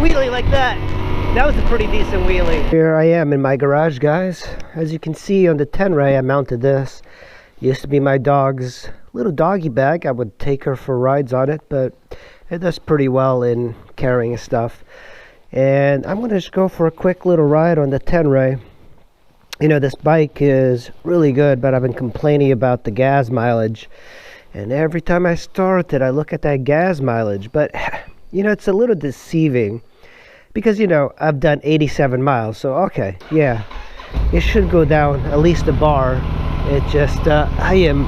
wheelie like that. That was a pretty decent wheelie. Here I am in my garage, guys. As you can see on the 10-ray, I mounted this. Used to be my dog's little doggy bag. I would take her for rides on it, but it does pretty well in carrying stuff. And I'm going to just go for a quick little ride on the 10-ray. You know, this bike is really good, but I've been complaining about the gas mileage. And every time I start it, I look at that gas mileage. But, you know, it's a little deceiving. Because, you know, I've done 87 miles. So, okay, yeah. It should go down at least a bar. It just, I am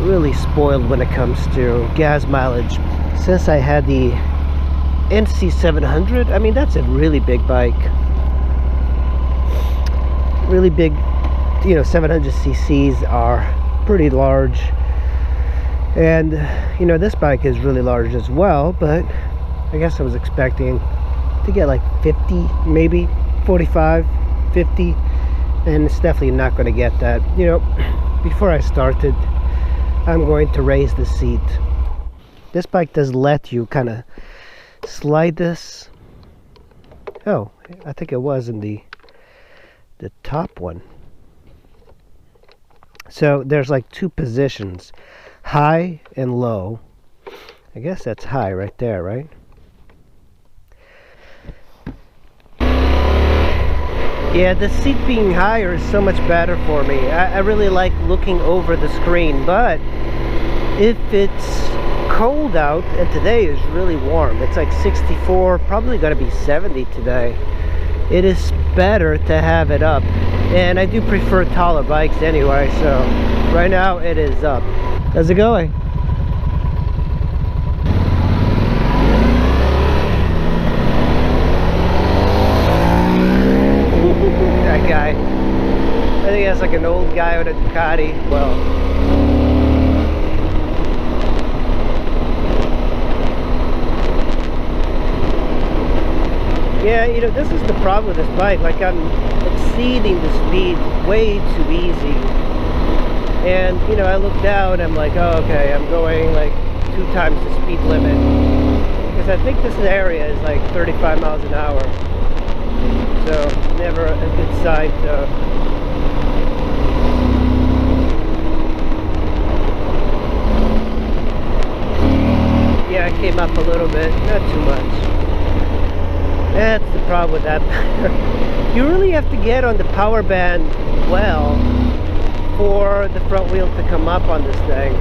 really spoiled when it comes to gas mileage. Since I had the NC700, I mean, that's a really big bike. Really big, you know, 700 cc's are pretty large. And, you know, this bike is really large as well, but I guess I was expecting to get like 50, maybe 45, 50. And it's definitely not going to get that. You know, before I started, I'm going to raise the seat. This bike does let you kind of slide this. Oh, I think it was in the top one. So there's like two positions, high and low. I guess that's high right there, right? Yeah, the seat being higher is so much better for me. I really like looking over the screen, but if it's cold out, and today is really warm, it's like 64, probably gonna be 70 today, it is better to have it up. And I do prefer taller bikes anyway, so right now it is up. How's it going? That guy, I think that's like an old guy with a Ducati. Well, yeah, you know, this is the problem with this bike. Like, I'm exceeding the speed way too easy. And, you know, I look down, I'm like, oh, okay, I'm going like 2 times the speed limit. Because I think this area is like 35 miles an hour. So, never a good sign to... Yeah, I came up a little bit, not too much. That's the problem with that. You really have to get on the power band well for the front wheel to come up on this thing.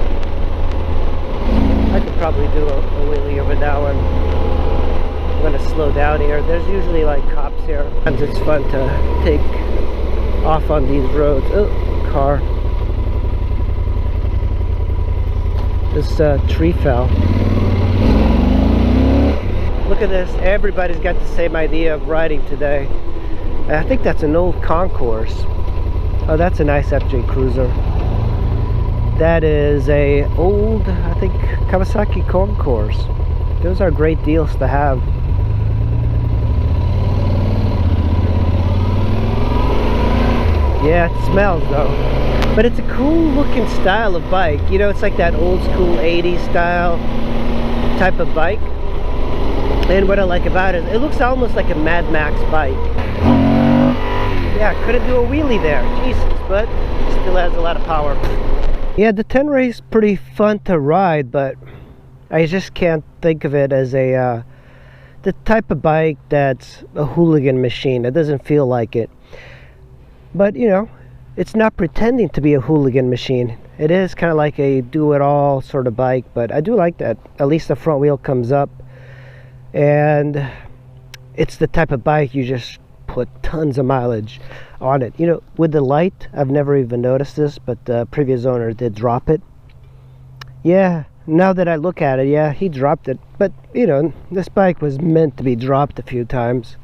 I could probably do a wheelie over that one. I'm gonna slow down here. There's usually like cops here. Sometimes it's fun to take off on these roads. Oh, car. This tree fell. Look at this. Everybody's got the same idea of riding today. I think that's an old concourse. Oh, that's a nice FJ Cruiser. That is a old, I think, Kawasaki concourse. Those are great deals to have. Yeah, it smells though. But it's a cool looking style of bike. You know, it's like that old school 80s style type of bike. And what I like about it, it looks almost like a Mad Max bike. Yeah, I couldn't do a wheelie there, Jesus, but it still has a lot of power. Yeah, the 10-ray is pretty fun to ride, but I just can't think of it as a the type of bike that's a hooligan machine. It doesn't feel like it. But, you know, it's not pretending to be a hooligan machine. It is kind of like a do-it-all sort of bike, but I do like that. At least the front wheel comes up. And it's the type of bike you just put tons of mileage on it. You know, with the light, I've never even noticed this, but the previous owner did drop it. Yeah, now that I look at it, yeah, he dropped it. But, you know, this bike was meant to be dropped a few times.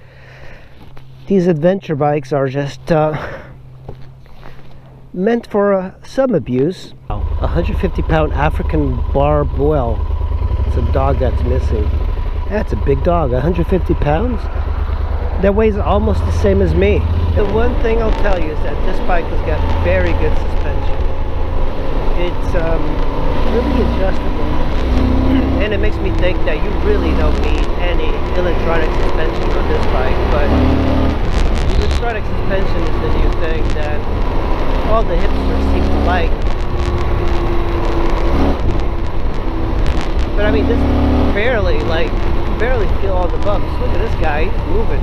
These adventure bikes are just meant for some abuse. A 150-pound African bar bull. It's a dog that's missing. That's a big dog, 150 pounds. That weighs almost the same as me. The one thing I'll tell you is that this bike has got very good suspension. It's really adjustable. And it makes me think that you really don't need any electronic suspension is the new thing that all the hipsters seem to like. But I mean, this barely, like, barely feel all the bumps. Look at this guy, he's moving.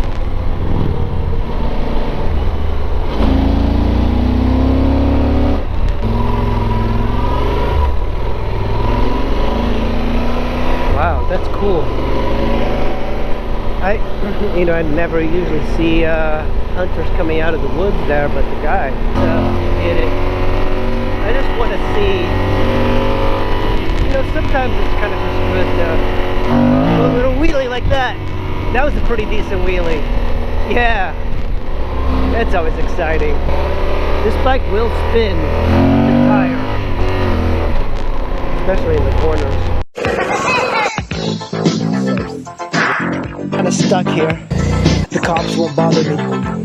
Wow, that's cool. I never usually see hunters coming out of the woods there, but the guy did it. I just want to see, sometimes it's kind of just good a little wheelie like that. That was a pretty decent wheelie. Yeah, that's always exciting. This bike will spin the tire, especially in the corners. Kind of stuck here. The cops won't bother me.